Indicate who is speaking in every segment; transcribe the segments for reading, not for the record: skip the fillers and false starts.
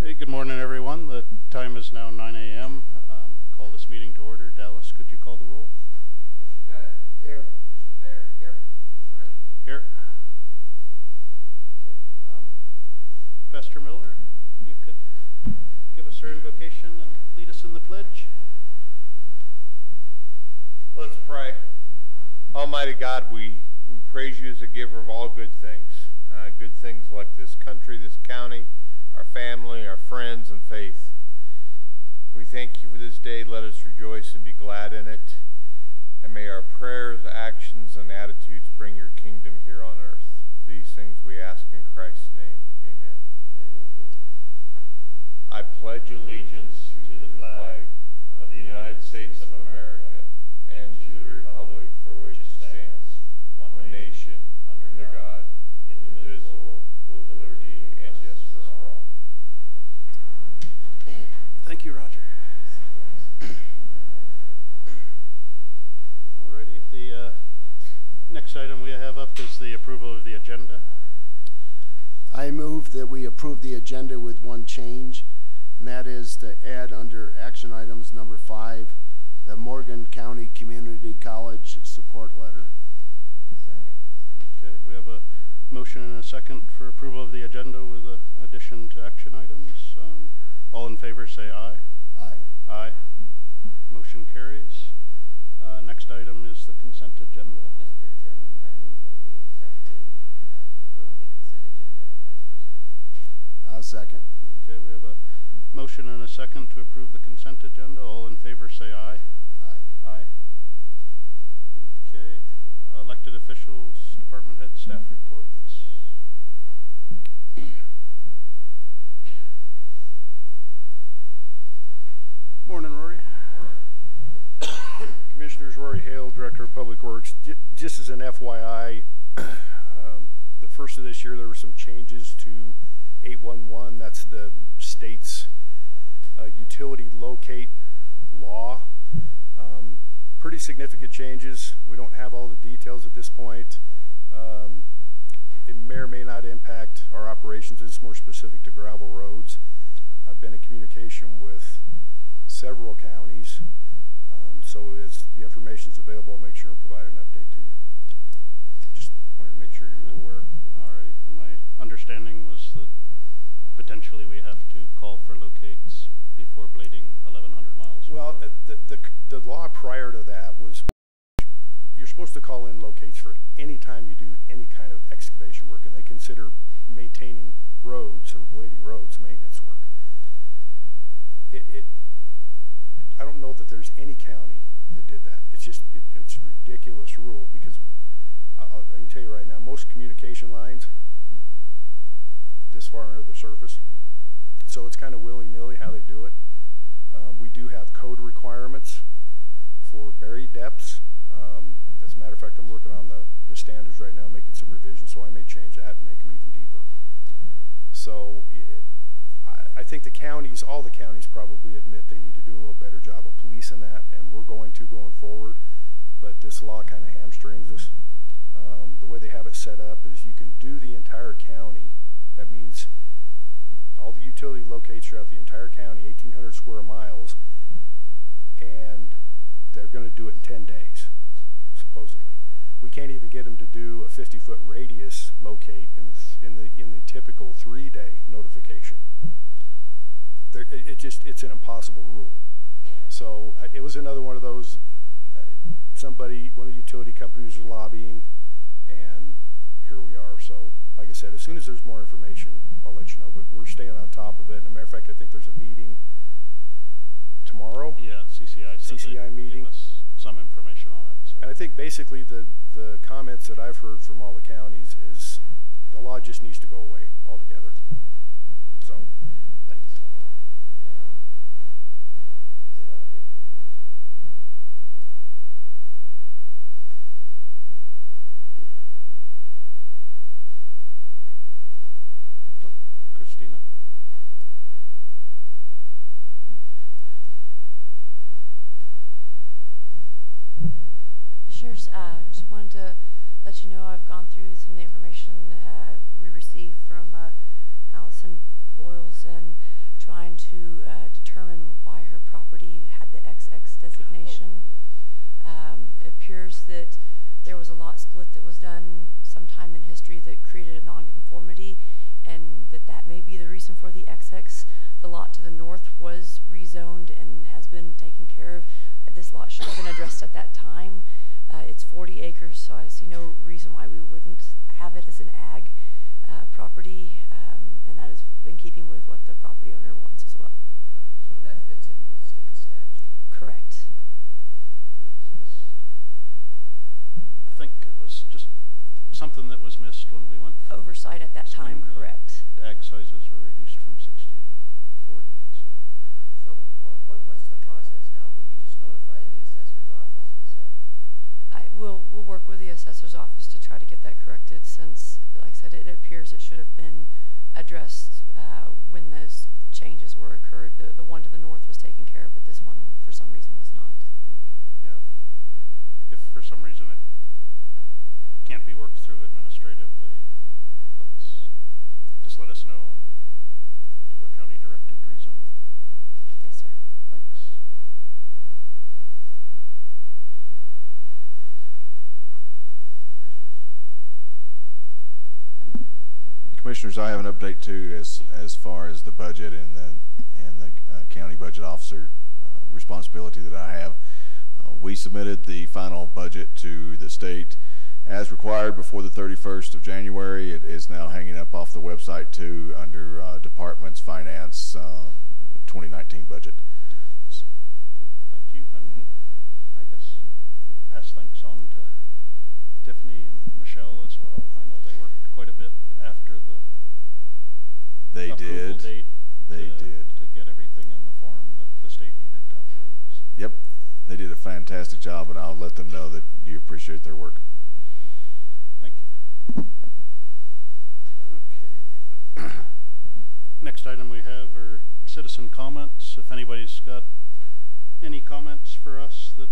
Speaker 1: Hey, good morning, everyone. The time is now 9 a.m. Call this meeting to order. Dallas, could you call the roll?
Speaker 2: Mr. Pettit. Here. Mr. Thayer. Here. Mr. Richardson.
Speaker 1: Here. Okay. Pastor Miller, if you could give us our invocation and lead us in the pledge.
Speaker 2: Let's pray. Almighty God, we praise you as a giver of all good things like this country, this county, our family, our friends, and faith. We thank you for this day. Let us rejoice and be glad in it. And may our prayers, actions, and attitudes bring your kingdom here on earth. These things we ask in Christ's name. Amen. I pledge allegiance to the flag of the United States of America and to the republic for which it stands, one nation, under God, indivisible, with liberty and justice for all.
Speaker 1: Thank you, Roger. Alrighty, the next item we have up is the approval of the agenda.
Speaker 3: I move that we approve the agenda with one change, and that is to add under action items number 5, the Morgan County Community College support letter.
Speaker 2: Second.
Speaker 1: Okay, we have a motion and a second for approval of the agenda with an addition to action items. All in favor say aye.
Speaker 3: Aye.
Speaker 1: Aye. Motion carries. Next item is the consent agenda.
Speaker 4: Mr. Chairman, I move that we approve the consent agenda as presented.
Speaker 3: I'll second.
Speaker 1: Okay, we have a motion and a second to approve the consent agenda. All in favor say aye.
Speaker 3: Aye.
Speaker 1: Aye. Okay. Elected officials, department head, staff reports. Morning, Rory.
Speaker 5: Commissioners, Rory Hale, Director of Public Works. Just as an FYI, the first of this year there were some changes to 811. That's the state's utility locate law. Pretty significant changes. We don't have all the details at this point. It may or may not impact our operations. It's more specific to gravel roads. I've been in communication with several counties, so as the information is available, I'll make sure and provide an update to you. Just wanted to make sure you were aware.
Speaker 1: Alrighty, and my understanding was that potentially we have to call for locates before blading 1,100 miles.
Speaker 5: Well, the law prior to that was you're supposed to call in locates for any time you do any kind of excavation work, and they consider maintaining roads or blading roads maintenance work. I don't know that there's any county that did that. It's just it's a ridiculous rule because I can tell you right now, most communication lines this far under the surface, so it's kind of willy-nilly how they do it. We do have code requirements for buried depths. As a matter of fact, I'm working on the standards right now, making some revisions, so I may change that and make them even deeper. Okay. So I think the counties, all the counties probably admit they need to do a little better job of policing that, and we're going forward, but this law kind of hamstrings us. The way they have it set up is you can do the entire county. That means all the utility locates throughout the entire county, 1,800 square miles, and they're going to do it in 10 days, supposedly. We can't even get them to do a 50-foot radius locate in the typical 3-day notification. It's an impossible rule. So it was another one of those, one of the utility companies was lobbying, and here we are. So like I said, as soon as there's more information, I'll let you know, but we're staying on top of it. And a matter of fact, I think there's a meeting tomorrow.
Speaker 1: Yeah, CCI
Speaker 5: meeting.
Speaker 1: Give us some information on it. So.
Speaker 5: And I think basically the comments that I've heard from all the counties is the law just needs to go away altogether. So,
Speaker 1: thanks. Christina.
Speaker 6: Commissioners, just wanted to let you know I've gone through some of the information we received from Allison Boyles and trying to determine why her property had the XX designation. It appears that there was a lot split that was done sometime in history that created a nonconformity, and that may be the reason for the XX. The lot to the north was rezoned and has been taken care of. This lot should have been addressed at that time. It's 40 acres, so I see no reason why we wouldn't have it as an ag property, and that is in keeping with what the property owner wants as well.
Speaker 1: Okay, so
Speaker 4: And that fits in with state statute.
Speaker 6: Correct.
Speaker 1: yeah, so this, I think it was just something that was missed when we went from
Speaker 6: Oversight at that time,
Speaker 1: when the
Speaker 6: correct.
Speaker 1: ag sizes were reduced from 60 to 40. So
Speaker 4: So what's the process now? Will you just notify the assessor's office? Is that?
Speaker 6: We'll work with the assessor's office to try to get that corrected, since, like I said, it appears it should have been addressed when those changes were occurred. The one to the north was taken care of, but this one, for some reason, was not.
Speaker 1: okay, yeah. If for some reason it can't be worked through administratively, just let us know and we can do a county-directed rezone.
Speaker 6: Yes, sir.
Speaker 1: Thanks.
Speaker 7: Commissioners, I have an update too as far as the budget and the county budget officer responsibility that I have. We submitted the final budget to the state as required before the 31st of January. It is now hanging up off the website too under Department's Finance 2019 budget.
Speaker 1: Cool, thank you. And I guess we can pass thanks on to Tiffany and Michelle as well. I know they worked quite a bit after the
Speaker 7: They
Speaker 1: approval
Speaker 7: did.
Speaker 1: date.
Speaker 7: They did.
Speaker 1: To get everything in the form that the state needed to upload. So.
Speaker 7: Yep, they did a fantastic job, and I'll let them know that you appreciate their work.
Speaker 1: Thank you. Okay. Next item we have are citizen comments. If anybody's got any comments for us that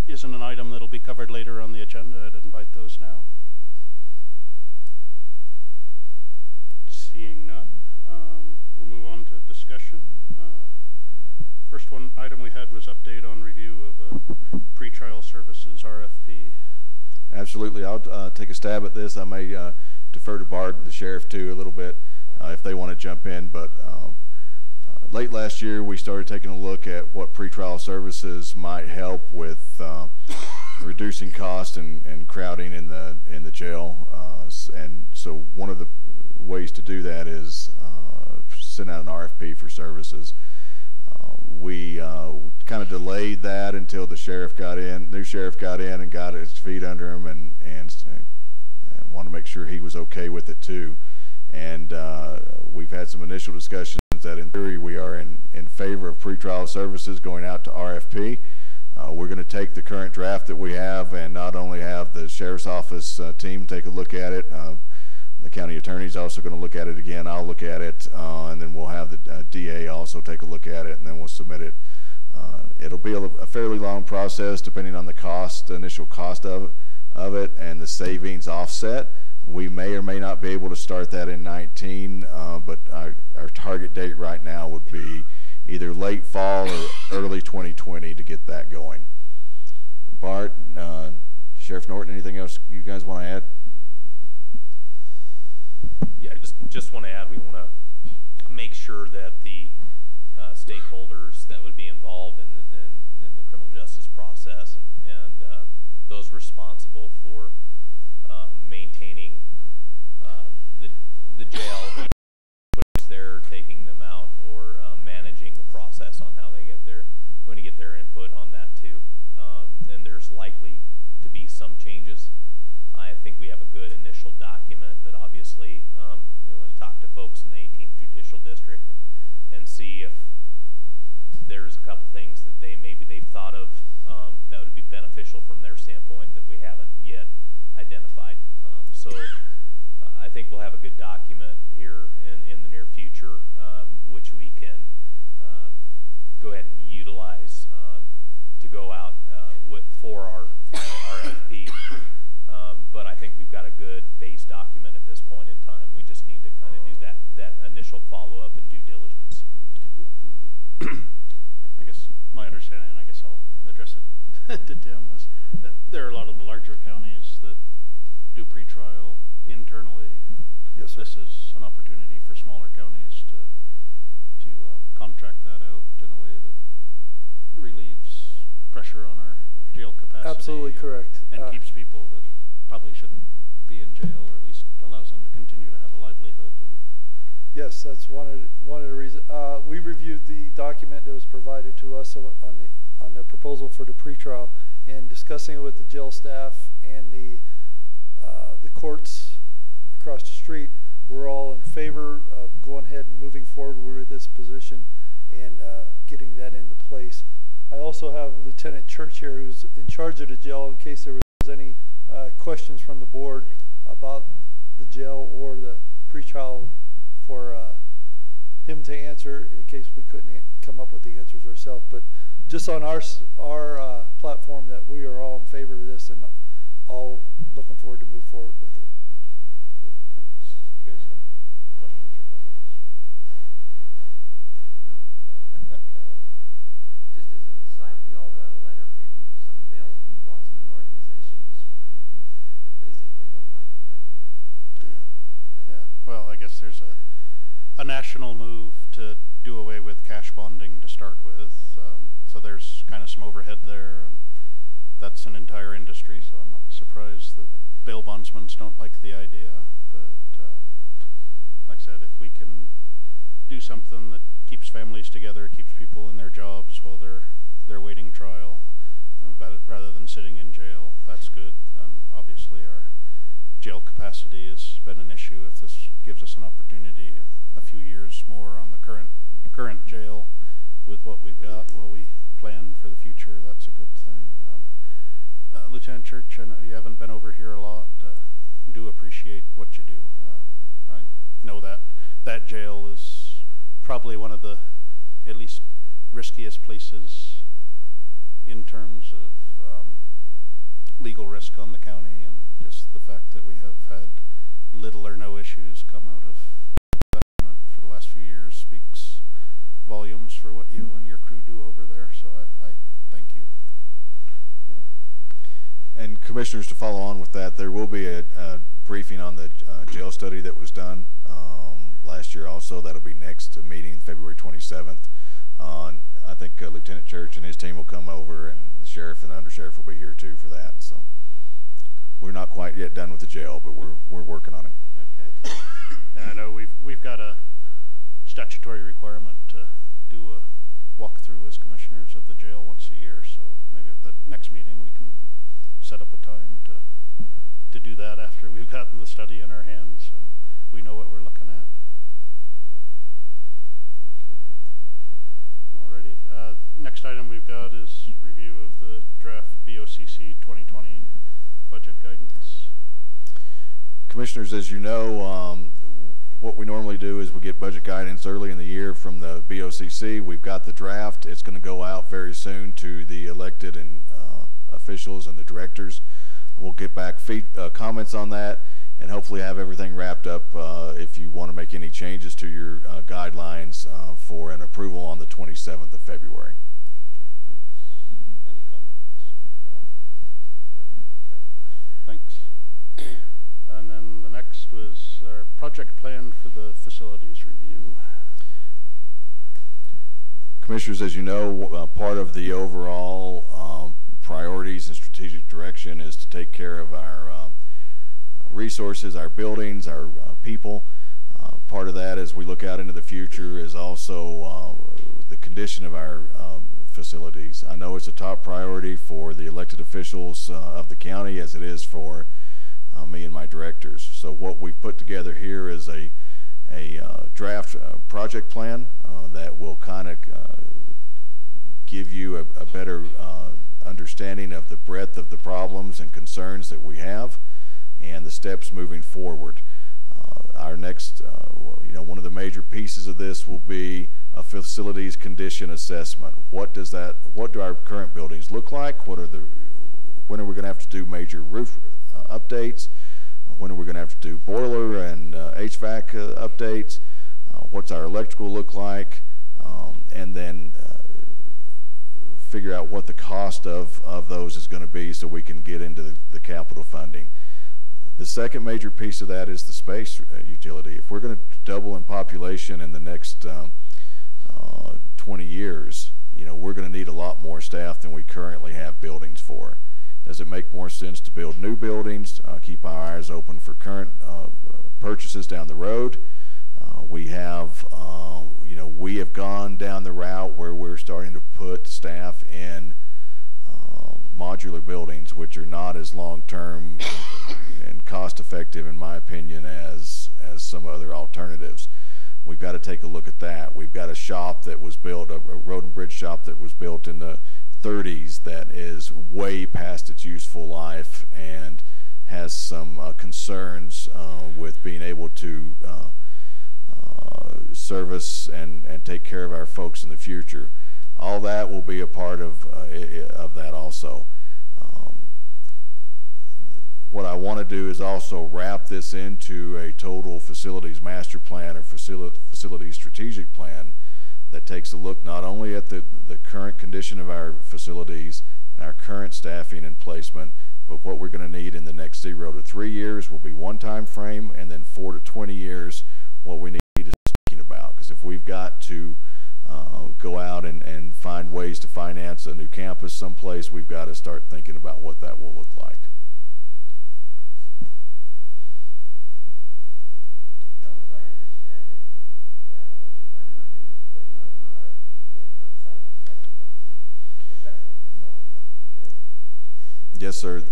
Speaker 1: isn't an item that'll be covered later on the agenda, I'd invite those now. Seeing none, we'll move on to discussion. First item we had was update on review of a pretrial services RFP.
Speaker 7: Absolutely. I'll take a stab at this. I may defer to Bart and the sheriff too a little bit if they want to jump in. But late last year, we started taking a look at what pretrial services might help with reducing cost and crowding in the jail. And so one of the ways to do that is send out an RFP for services. We kind of delayed that until the sheriff got in, new sheriff got in and got his feet under him and want to make sure he was okay with it too. And we've had some initial discussions that in theory we are in favor of pretrial services going out to RFP. We're going to take the current draft that we have and not only have the sheriff's office team take a look at it, the county attorney's also going to look at it again. I'll look at it, and then we'll have the DA also take a look at it, and then we'll submit it. It'll be a fairly long process depending on the cost, the initial cost of it, and the savings offset. We may or may not be able to start that in 19, but our target date right now would be either late fall or early 2020 to get that going. Bart, Sheriff Norton, anything else you guys want to add?
Speaker 8: Yeah, just want to add, we want to make sure that the stakeholders that would be involved in the criminal justice process and those responsible for maintaining the jail, putting there, taking them out, or managing the process on how they get there. We're going to get their input on that too. And there's likely to be some changes. I think we have a good initial document, but obviously we want to talk to folks in the 18th Judicial District and see if there's a couple things that maybe they've thought of that would be beneficial from their standpoint that we haven't yet identified. So I think we'll have a good document here in the near future, which we can go ahead and utilize to go out for our final RFP. But I think we've got a good base document at this point in time. We just need to kind of do that initial follow-up and due diligence.
Speaker 1: to Tim is that there are a lot of the larger counties that do pretrial internally. And
Speaker 9: Yes, sir.
Speaker 1: this is an opportunity for smaller counties to contract that out in a way that relieves pressure on our jail capacity.
Speaker 9: Absolutely correct.
Speaker 1: And keeps people that probably shouldn't be in jail, or at least allows them to continue to have a livelihood. And
Speaker 9: Yes, that's one of the reasons. We reviewed the document that was provided to us on the proposal for the pretrial, and discussing it with the jail staff and the courts across the street. We're all in favor of going ahead and moving forward with this position and getting that into place. I also have Lieutenant Church here, who's in charge of the jail, in case there was any questions from the board about the jail or the pretrial, for him to answer in case we couldn't come up with the answers ourselves. But just on our platform, that we are all in favor of this and all looking forward to move forward with it.
Speaker 1: good, thanks. You guys have any questions or comments?
Speaker 4: No. Just as an aside, we all got a letter from some bail bondsman organization this morning that basically don't like the idea.
Speaker 1: Yeah, well, I guess there's a national move to do away with cash bonding to start with. So there's kind of some overhead there, and that's an entire industry, so I'm not surprised that bail bondsmen don't like the idea. But like I said, if we can do something that keeps families together, keeps people in their jobs while they're waiting trial, rather than sitting in jail, that's good. And obviously our jail capacity has been an issue. If this gives us an opportunity, a few years more on the current jail with what we've got while we plan for the future, that's a good thing. Lieutenant Church, I know you haven't been over here a lot. Do appreciate what you do. I know that jail is probably one of the at least riskiest places in terms of legal risk on the county, and just the fact that we have had little or no issues come out of government for the last few years speaks volumes for what you and your crew do over there. So I thank you. Yeah.
Speaker 7: And commissioners, to follow on with that, there will be a briefing on the jail study that was done last year also. That'll be next meeting, February 27th. I think Lieutenant Church and his team will come over, and the sheriff and the undersheriff will be here too for that. So we're not quite yet done with the jail, but we're working on it.
Speaker 1: Okay. And I know we've got a statutory requirement to do a walkthrough as commissioners of the jail once a year. So maybe at the next meeting we can set up a time to do that after we've gotten the study in our hands, so we know what we're looking at. Alrighty. Next item we've got is review of the draft BoCC 2020 budget guidance.
Speaker 7: Commissioners, as you know, what we normally do is we get budget guidance early in the year from the BoCC. We've got the draft. It's going to go out very soon to the elected and officials and the directors. We'll get back comments on that, and hopefully have everything wrapped up if you want to make any changes to your guidelines for an approval on the 27th of February.
Speaker 1: Okay, thanks. Any comments? No. Okay, thanks. And then the next was our project plan for the facilities review.
Speaker 7: Commissioners, as you know, part of the overall priorities and strategic direction is to take care of our resources, our buildings, our people. Part of that, as we look out into the future, is also the condition of our facilities. I know it's a top priority for the elected officials of the county, as it is for me and my directors. So what we've put together here is a draft project plan that will kind of give you a better understanding of the breadth of the problems and concerns that we have and the steps moving forward. Our next, one of the major pieces of this will be a facilities condition assessment. What do our current buildings look like? When are we going to have to do major roof updates? When are we going to have to do boiler and HVAC updates? What's our electrical look like? And then figure out what the cost of those is going to be so we can get into the capital funding. The second major piece of that is the space utility. If we're going to double in population in the next 20 years, you know, we're going to need a lot more staff than we currently have buildings for. Does it make more sense to build new buildings, keep our eyes open for current purchases down the road? We have gone down the route where we're starting to put staff in modular buildings, which are not as long-term and cost-effective, in my opinion, as some other alternatives. We've got to take a look at that. We've got a shop that was built, a road and bridge shop that was built in the 30s that is way past its useful life and has some concerns with being able to service and take care of our folks in the future. All that will be a part of that also. What I want to do is also wrap this into a total facilities master plan or facility strategic plan that takes a look not only at the current condition of our facilities and our current staffing and placement, but what we're going to need in the next 0 to 3 years will be one time frame, and then 4 to 20 years what we need is thinking about. Because if we've got to go out and find ways to finance a new campus someplace, we've got to start thinking about what that will look like.
Speaker 4: Now, as I understand it, what you're planning on doing is putting out an RFP to get an outside consulting company, professional consulting company to...
Speaker 7: Yes, sir.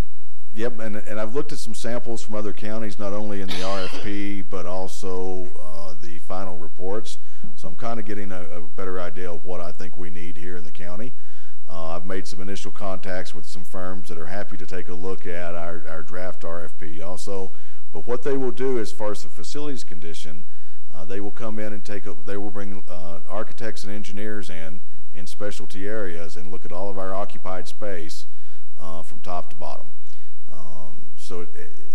Speaker 7: Yep, and I've looked at some samples from other counties, not only in the RFP, but also the final reports. So I'm kind of getting a better idea of what I think we need here in the county. I've made some initial contacts with some firms that are happy to take a look at our draft RFP also. But what they will do as far as the facilities condition, they will come in and they will bring architects and engineers in specialty areas and look at all of our occupied space from top to bottom.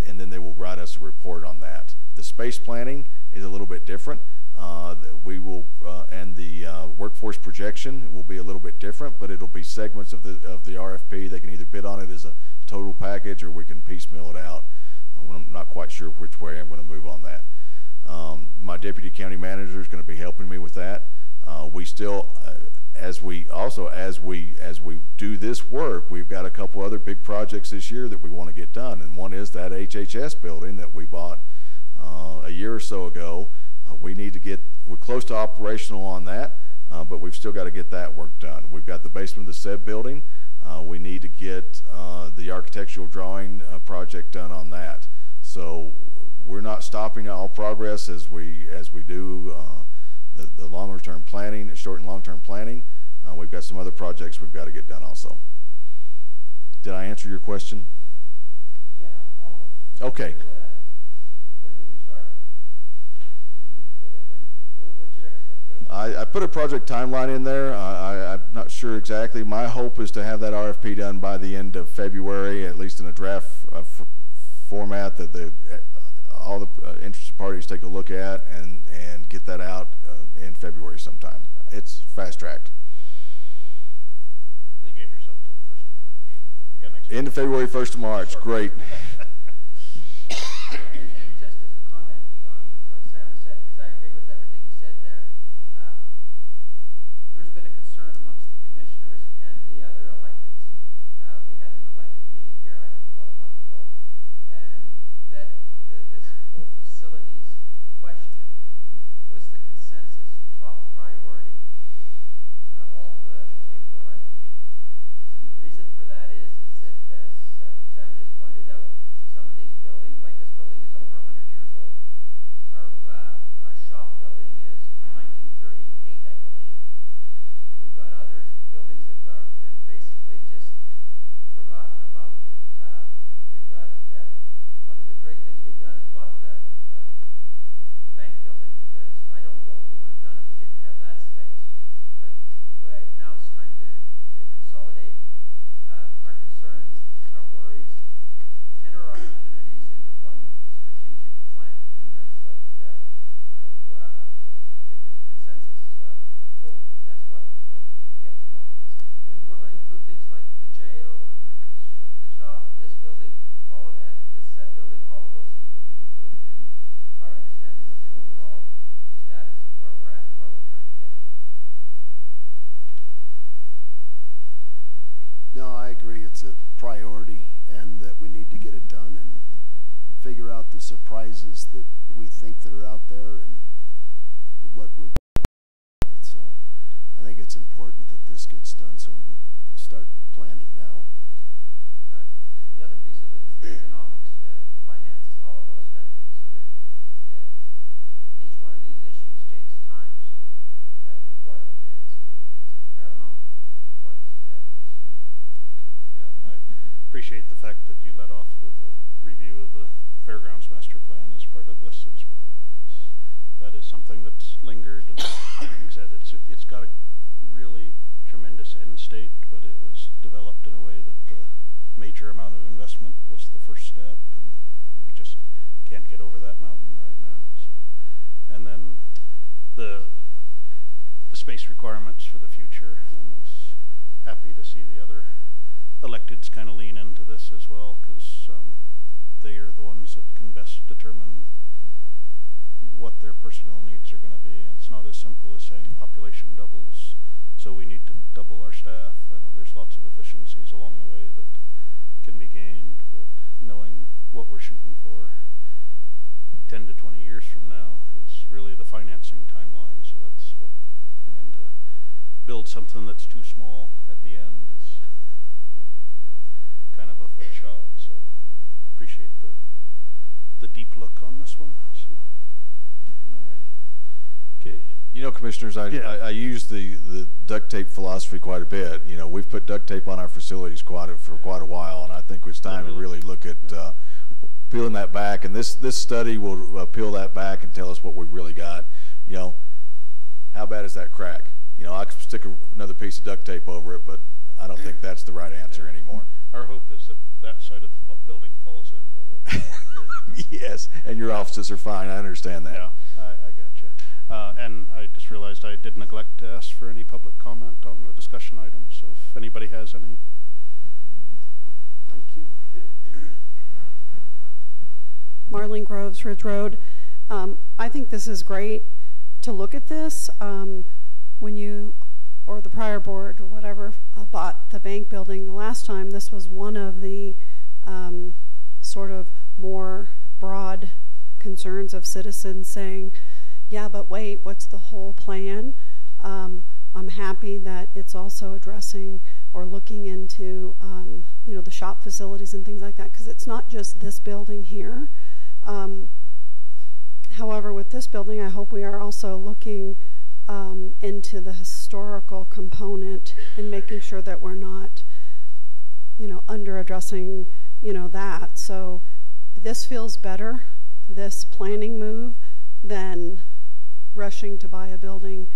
Speaker 7: And then they will write us a report on that. The space planning is a little bit different. And the workforce projection will be a little bit different, but it'll be segments of the RFP. They can either bid on it as a total package, or we can piecemeal it out. I'm not quite sure which way I'm going to move on that. My deputy county manager is going to be helping me with that. We still, as we do this work, we've got a couple other big projects this year that we want to get done, and one is that HHS building that we bought a year or so ago. We're close to operational on that, but we've still got to get that work done. We've got the basement of the SEB building. We need to get the architectural drawing project done on that. So we're not stopping all progress as we do the longer term planning, short and long term planning. We've got some other projects we've got to get done also. Did I answer your question?
Speaker 4: Yeah, almost.
Speaker 7: Okay.
Speaker 4: When do we start? What's your expectation?
Speaker 7: I put a project timeline in there. I'm not sure exactly. My hope is to have that RFP done by the end of February, at least in a draft format that all the interested parties take a look at and get that out in February sometime. It's fast-tracked.
Speaker 1: You gave yourself till the 1st of March. You got next
Speaker 7: End of February, 1st of March.
Speaker 1: Sure.
Speaker 7: Great.
Speaker 4: And just as a comment on what Sam has said, because I agree with everything he said there, there's been a concern amongst the commissioners and the other electeds. We had an elected meeting here, I don't know, about a month ago, and that this whole facilities question was the consensus top priority of all the people who were at the meeting. And the reason for that is that, as Sam just pointed out,
Speaker 3: that we need to get it done and figure out the surprises that we think that are out there and what we're going to do with. So I think it's important that this gets done so we can start planning now.
Speaker 4: The other piece of it is the economics, finance, all of those kind of things. So there, and each one of these issues takes time. So that report is of paramount importance, at least to me.
Speaker 1: Okay. Yeah, I appreciate the fact that you led off with a review of the Fairgrounds Master Plan as part of this as well, because that is something that's lingered, and like I said, it's got a really tremendous end state, but it was developed in a way that the major amount of investment was the first step, and we just can't get over that mountain right now. So, and then the space requirements for the future, and I was happy to see the other electeds kind of lean into this as well, because they are the ones that can best determine what their personnel needs are going to be. And it's not as simple as saying population doubles, so we need to double our staff. I know there's lots of efficiencies along the way that can be gained, but knowing what we're shooting for 10 to 20 years from now is really the financing timeline. So that's what, I mean, to build something that's too small at the end is, you know, kind of a foot shot. So appreciate the deep look on this one. So, alrighty. Okay.
Speaker 7: You know, commissioners, I use the duct tape philosophy quite a bit. You know, we've put duct tape on our facilities for quite a while, and I think it's time to really look at peeling that back. And this study will peel that back and tell us what we've really got. You know, how bad is that crack? You know, I could stick another piece of duct tape over it, but I don't think that's the right answer anymore.
Speaker 1: Our hope is that that side of the building falls in while we're here.
Speaker 7: Yes, and your offices are fine. I understand that.
Speaker 1: Yeah, I gotcha. And I just realized I did neglect to ask for any public comment on the discussion items. So if anybody has any, thank you.
Speaker 10: Marlene Groves, Ridge Road. I think this is great to look at this. When you, or the prior board or whatever, bought the bank building the last time, this was one of the sort of more broad concerns of citizens saying, yeah, but wait, what's the whole plan? I'm happy that it's also addressing or looking into, you know, the shop facilities and things like that, because it's not just this building here. However, with this building, I hope we are also looking into the historical component and making sure that we're not, you know, under addressing, you know, that. So this feels better, this planning move, than rushing to buy a building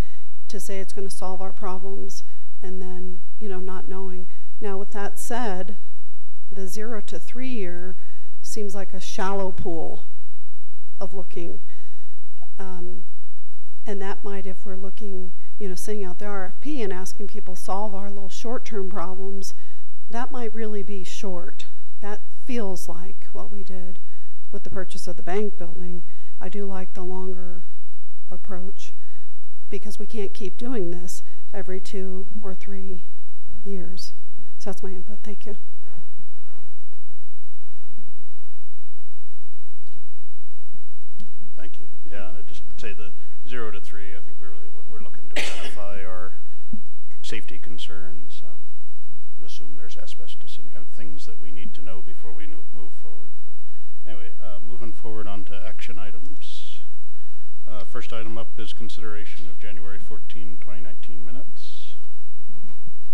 Speaker 10: to say it's going to solve our problems and then, you know, not knowing. Now, with that said, the 0 to 3 year seems like a shallow pool of looking. And that might, if we're looking, you know, sending out the RFP and asking people solve our little short-term problems, that might really be short. That feels like what we did with the purchase of the bank building. I do like the longer approach because we can't keep doing this every 2 or 3 years. So that's my input. Thank you.
Speaker 1: Thank you. Yeah, I'd just say the 0 to 3, I think we're looking to identify our safety concerns, assume there's asbestos and things that we need to know before we move forward. But anyway, moving forward on to action items. First item up is consideration of January 14, 2019 minutes.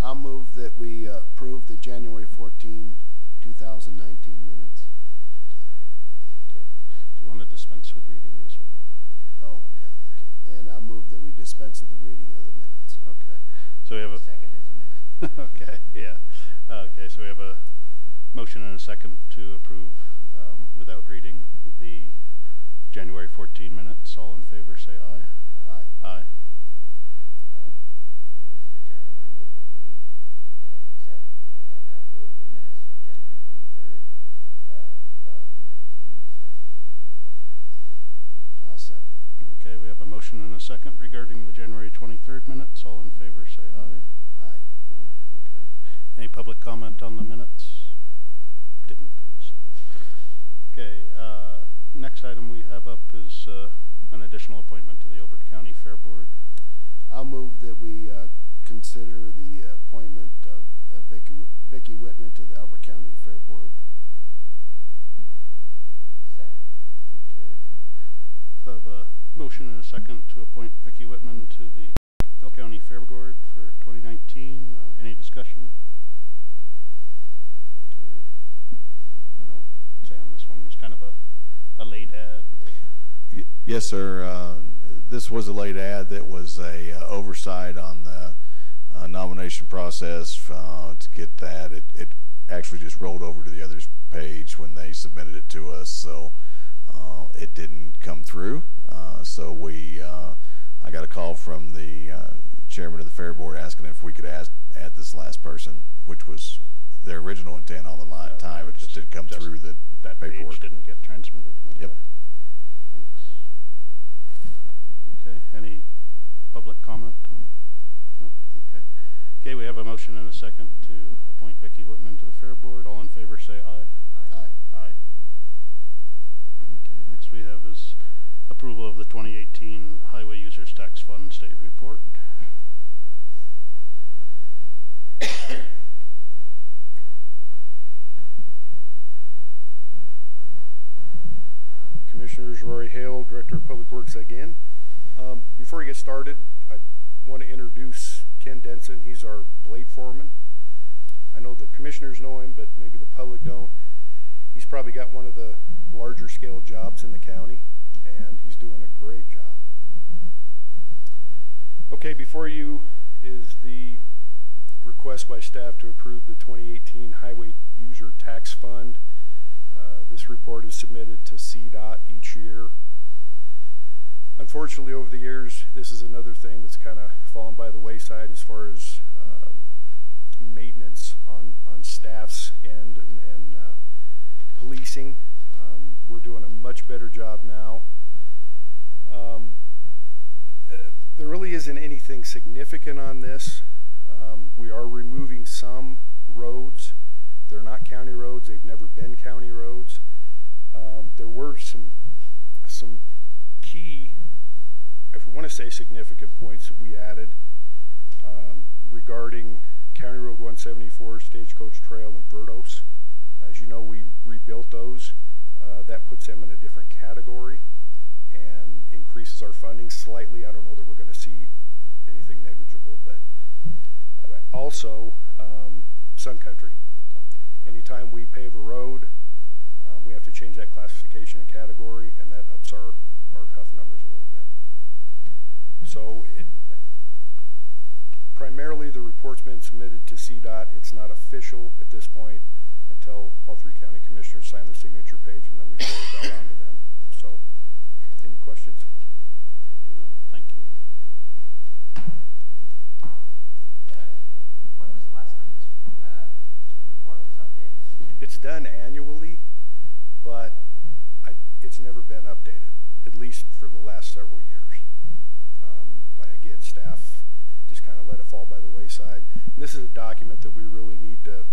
Speaker 3: I'll move that we approve the January 14, 2019 minutes.
Speaker 1: Okay. Do you want to dispense with reading as well?
Speaker 3: Oh, yeah, okay. And I'll move that we dispense with the reading of the minutes.
Speaker 1: Okay. So we have a
Speaker 4: Second is amended.
Speaker 1: okay, yeah. Okay, so we have a motion and a second to approve without reading the January 14 minutes. All in favor, say aye.
Speaker 3: Aye.
Speaker 1: Aye.
Speaker 4: Mr. Chairman, I move that we approve the minutes from January 23rd, 2019 and dispense with the reading of those minutes.
Speaker 3: I'll second.
Speaker 1: Okay, we have a motion and a second regarding the January 23rd minutes. All in favor, say aye.
Speaker 3: Aye.
Speaker 1: Aye. Okay. Any public comment on the minutes? didn't think so. Okay, next item we have up is an additional appointment to the Elbert County Fair Board.
Speaker 3: I'll move that we consider the appointment of Vicki Whitman to the Elbert County Fair Board.
Speaker 4: Second.
Speaker 1: Okay. So I have a motion and a second to appoint Vicki Whitman to the Elbert County Fair Board for 2019. Any discussion? I know, Sam, this one was kind of a late ad.
Speaker 7: Yes, sir. This was a late ad that was a oversight on the nomination process to get that. It actually just rolled over to the others page when they submitted it to us, so it didn't come through. So I got a call from the chairman of the fair board asking if we could add this last person, which was their original intent all the time. It just didn't come through that paperwork.
Speaker 1: Page didn't get transmitted? Okay.
Speaker 7: Yep.
Speaker 1: Thanks. Okay, any public comment on? Nope, okay. Okay, we have a motion and a second to appoint Vicki Whitman to the Fair Board. All in favor say aye.
Speaker 3: Aye.
Speaker 1: Aye. Okay, next we have is approval of the 2018 Highway Users Tax Fund State Report.
Speaker 5: Commissioners, Rory Hale, Director of Public Works again. Before we get started, I want to introduce Ken Denson. He's our blade foreman. I know the commissioners know him, but maybe the public don't. He's probably got one of the larger scale jobs in the county, and he's doing a great job. Okay, before you is the request by staff to approve the 2018 Highway User Tax Fund. This report is submitted to CDOT each year. Unfortunately, over the years, this is another thing that's kind of fallen by the wayside as far as maintenance on staff's end and policing. We're doing a much better job now. There really isn't anything significant on this. We are removing some roads. They're not county roads. They've never been county roads. There were some key, if we want to say significant points that we added regarding County Road 174, Stagecoach Trail, and Verdos. As you know, we rebuilt those. That puts them in a different category and increases our funding slightly. I don't know that we're going to see anything negligible, but also Sun Country. Anytime we pave a road, we have to change that classification and category, and that ups our HUF numbers a little bit. So primarily the report's been submitted to CDOT. It's not official at this point until all three county commissioners sign the signature page, and then we forward that on to them. So, any questions?
Speaker 1: I do not. Thank you.
Speaker 4: When was the last time this report was updated?
Speaker 5: It's done annually, but it's never been updated, at least for the last several years. Again, staff just kind of let it fall by the wayside. And this is a document that we really need to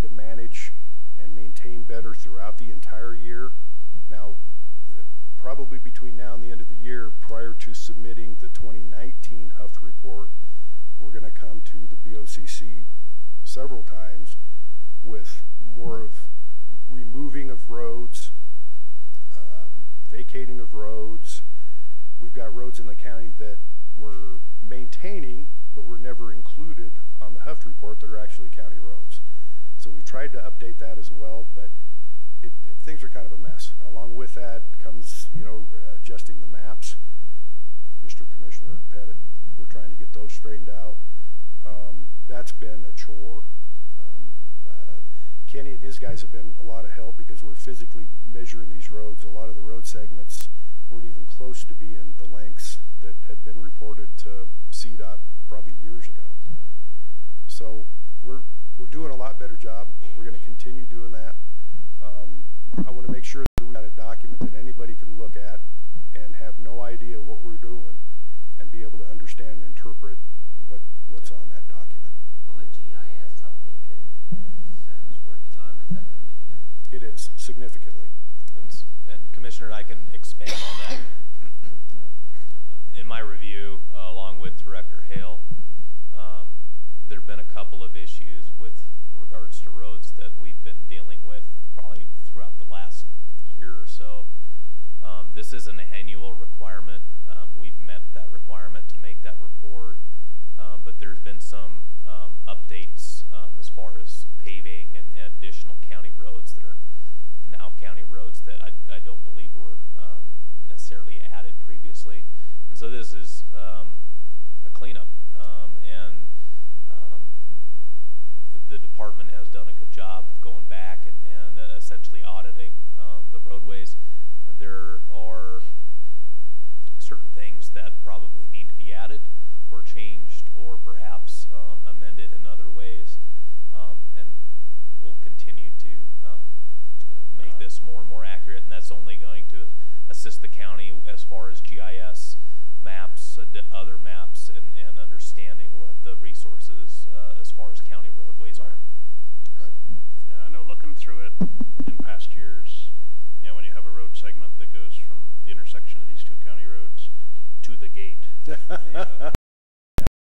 Speaker 5: manage and maintain better throughout the entire year. Now, probably between now and the end of the year, prior to submitting the 2019 HUF report, we're going to come to the BoCC several times with more of removing of roads, vacating of roads. We've got roads in the county that we're maintaining, but were never included on the HUF report that are actually county roads. So we tried to update that as well, but things are kind of a mess. And along with that comes, adjusting the maps. Mr. Commissioner Pettit, we're trying to get those straightened out. That's been a chore. Kenny and his guys have been a lot of help because we're physically measuring these roads. A lot of the road segments weren't even close to being the lengths that had been reported to CDOT probably years ago. So we're doing a lot better job. We're going to continue doing that. I want to make sure that we've got a document that anybody can look at and have no idea what we're doing and be able to understand and interpret what's on that document.
Speaker 4: Will the GIS update that Sam is working on
Speaker 5: It is, significantly.
Speaker 8: And Commissioner, I can expand on that. In my review, along with Director Hale, there have been a couple of issues with regards to roads that we've been dealing with probably throughout the last year or so. This is an annual requirement. We've met that requirement to make that report, but there's been some updates as far as paving and additional county roads that are now county roads that I don't believe were necessarily added previously. And so this is a cleanup, and the department has done a good job of going back and essentially auditing the roadways. There are certain things that probably need to be added or changed or perhaps amended in other ways, and we'll continue to make this more and more accurate, and that's only going to assist the county as far as GIS maps, other maps, and understanding what the resources as far as county roadways are.
Speaker 5: Right.
Speaker 1: Yeah, I know looking through it in past years, you know, when you have a road segment that goes from the intersection of these two county roads to the gate, you know,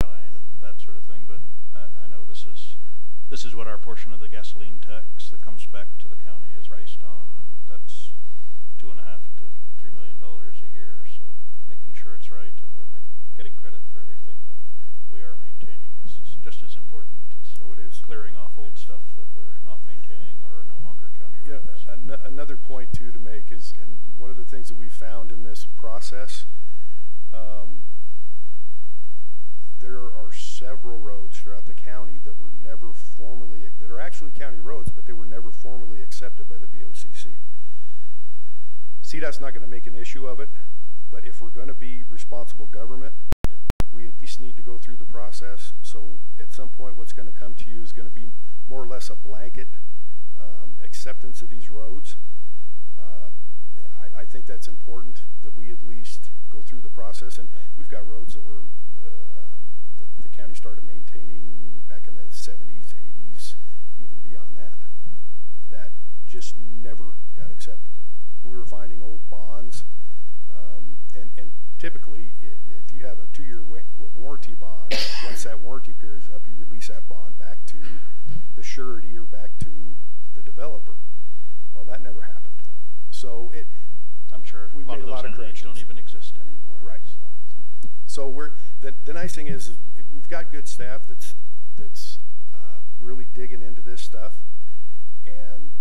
Speaker 1: and that sort of thing. But I know this is what our portion of the gasoline tax that comes back to the county is based on, and that's $2.5 to $3 million a year. So making sure it's right and we're getting credit for everything that we are maintaining is just as important as clearing off old stuff that we're not maintaining or are no longer county roads.
Speaker 5: Yeah, another point too to make is, and one of the things that we found in this process, there are several roads throughout the county that were never formally, that are actually county roads, but they were never formally accepted by the BoCC. CDOT's not going to make an issue of it, but if we're going to be responsible government, we at least need to go through the process. So at some point what's going to come to you is going to be more or less a blanket acceptance of these roads. I think that's important that we at least go through the process, and we've got roads that were the county started maintaining back in the 70s, 80s, even beyond that, that just never got accepted. We were finding old bonds, and typically if you have a 2-year warranty bond, once that warranty period is up, you release that bond back to the surety or back to the developer. Well, that never happened. So
Speaker 1: I'm sure
Speaker 5: we made a lot of corrections.
Speaker 1: Don't even exist anymore.
Speaker 5: Right.
Speaker 1: So, okay.
Speaker 5: So we're the nice thing is we've got good staff that's really digging into this stuff, and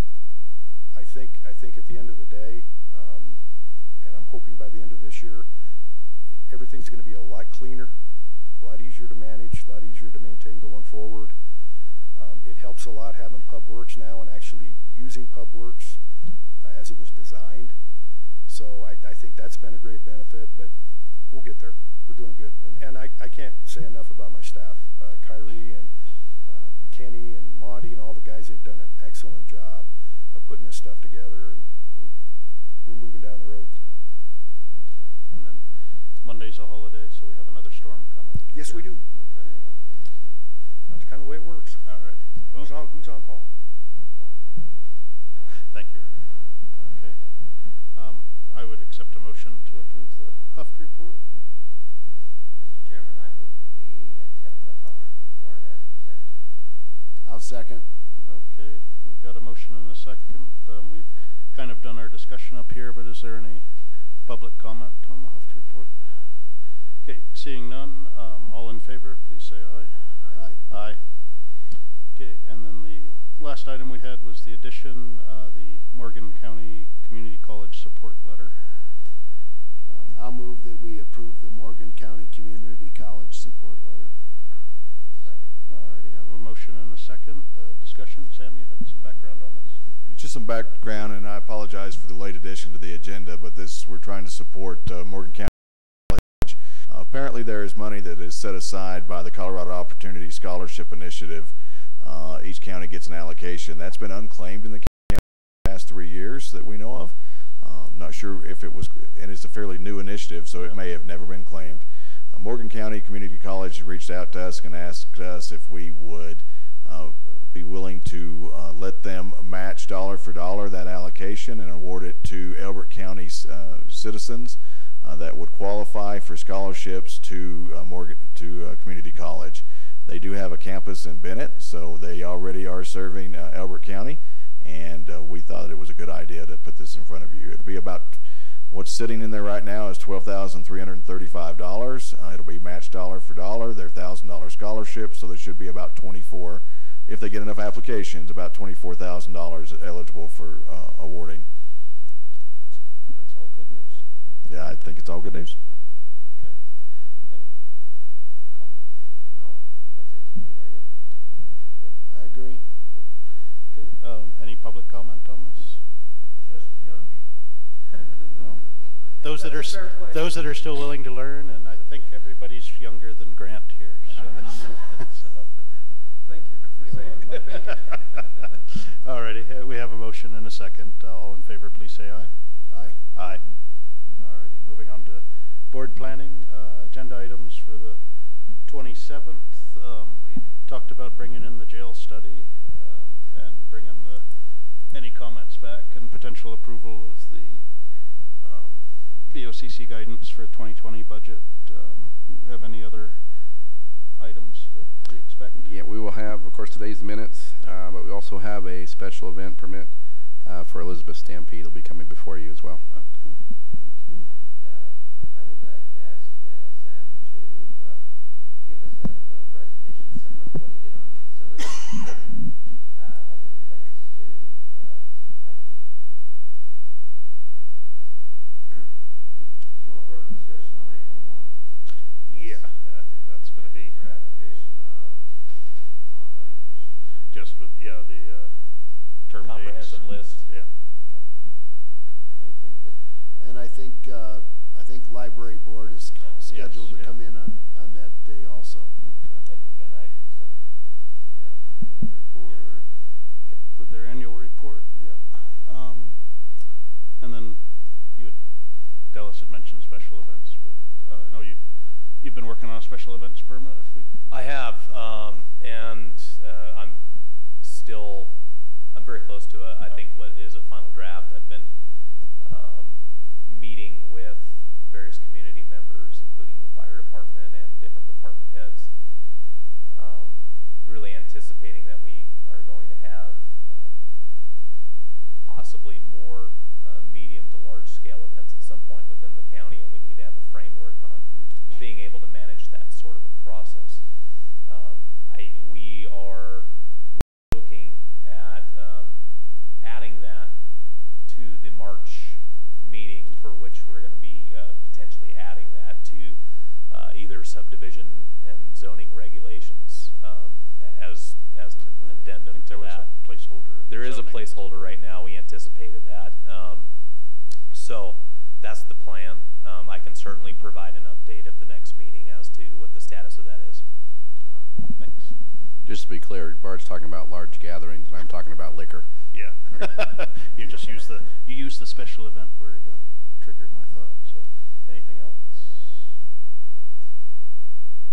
Speaker 5: I think at the end of the day, and I'm hoping by the end of this year, everything's going to be a lot cleaner, a lot easier to manage, a lot easier to maintain going forward. It helps a lot having PubWorks now and actually using PubWorks as it was designed. So I think that's been a great benefit, but we'll get there. We're doing good. And I can't say enough about my staff. Kyrie and Kenny and Monty and all the guys, they've done an excellent job of putting this stuff together, and we're moving down the road.
Speaker 1: Yeah. Okay. And then Monday's a holiday, so we have another storm coming.
Speaker 5: Yes, we do.
Speaker 1: Okay. Yeah.
Speaker 5: That's kind of the way it works.
Speaker 1: Alrighty. Well,
Speaker 5: Who's on call?
Speaker 1: thank you. Okay. I would accept a motion to approve the Huft report.
Speaker 4: Mr. Chairman, I move that we accept the Huff report as presented.
Speaker 3: I'll second.
Speaker 1: Okay, we've got a motion and a second. We've kind of done our discussion up here, but is there any public comment on the Huft report? Okay, seeing none, all in favor, please say aye.
Speaker 3: Aye.
Speaker 1: Aye. Okay, and then the last item we had was the addition, the Morgan County Community College support letter.
Speaker 3: I'll move that we approve the Morgan County Community College support letter.
Speaker 4: Second.
Speaker 1: Alrighty, I have a motion and a second. Discussion. Sam, you had some background on this?
Speaker 7: Just some background, and I apologize for the late addition to the agenda, but we're trying to support Morgan County College. Apparently there is money that is set aside by the Colorado Opportunity Scholarship Initiative. Each county gets an allocation. That's been unclaimed in the county the past 3 years that we know of. Not sure if it was, and it's a fairly new initiative, so it may have never been claimed. Morgan County Community College reached out to us and asked us if we would be willing to let them match dollar for dollar that allocation and award it to Elbert County's citizens that would qualify for scholarships to community college. They do have a campus in Bennett, so they already are serving Elbert County, and we thought it was a good idea to put this in front of you. It'll be about, what's sitting in there right now is $12,335. It'll be matched dollar for dollar. They're $1,000 scholarships, so there should be about 24, if they get enough applications, about $24,000 eligible for awarding.
Speaker 1: That's all good news.
Speaker 7: Yeah, I think it's all good news.
Speaker 1: Okay. Any comment?
Speaker 4: No, let's educate our young people.
Speaker 3: I agree.
Speaker 1: Cool. Okay. Any public comment on this?
Speaker 4: Just the young people?
Speaker 1: No. Those that are still willing to learn, and I think everybody's younger than Grant here. So,
Speaker 4: Thank you for saving my bacon.
Speaker 1: Alrighty, we have a motion and a second. All in favor, please say aye.
Speaker 3: Aye.
Speaker 1: Aye. Alrighty, moving on to board planning. Agenda items for the 27th. We talked about bringing in the jail study and bringing any comments back and potential approval of the BoCC guidance for 2020 budget. Have any other items that we expect?
Speaker 11: Yeah, we will have, of course, today's the minutes, but we also have a special event permit for Elizabeth Stampede. It'll be coming before you as well.
Speaker 1: Okay, thank you.
Speaker 4: I would like to ask Sam to give us a little presentation similar to what he did on the facility study as it relates to IT.
Speaker 7: Do you want further discussion on 811?
Speaker 1: Yeah, I think that's going to be
Speaker 7: Ratification of planning commission.
Speaker 1: just with the term
Speaker 8: Comprehensive
Speaker 1: dates.
Speaker 8: list.
Speaker 1: Yeah.
Speaker 8: Okay.
Speaker 1: Anything there?
Speaker 3: And I think library board is scheduled to
Speaker 1: yeah.
Speaker 3: come in on that day also.
Speaker 1: Okay.
Speaker 8: And we got an IT study.
Speaker 1: Yeah. Library board with their annual report. Yeah. And then Dallas had mentioned special events, but I know you've been working on a special events permit. If we
Speaker 8: I have, and I'm very close to I think what is a final draft. I've been meeting with various community members, including the fire department and different department heads, really anticipating that we are going to have possibly more medium to large scale events at some point within the county, and we need to have a framework on being able to manage that sort of a process. We are looking at adding that to the March meeting, for which we're going to be potentially adding that to either subdivision and zoning regulations as an addendum to
Speaker 1: there was
Speaker 8: that.
Speaker 1: a placeholder.
Speaker 8: There is a placeholder right now. We anticipated that. So that's the plan. I can certainly provide an update at the next meeting as to what the status of that is.
Speaker 1: All right, thanks.
Speaker 11: Just to be clear, Bart's talking about large gatherings, and I'm talking about liquor.
Speaker 1: Yeah. You just use the special event word. Triggered my thought. So, anything else?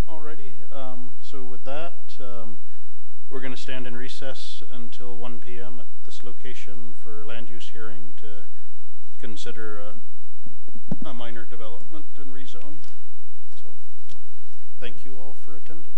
Speaker 1: Alrighty. So with that, we're going to stand in recess until 1 p.m. at this location for land use hearing to consider a minor development and rezone. So, thank you all for attending.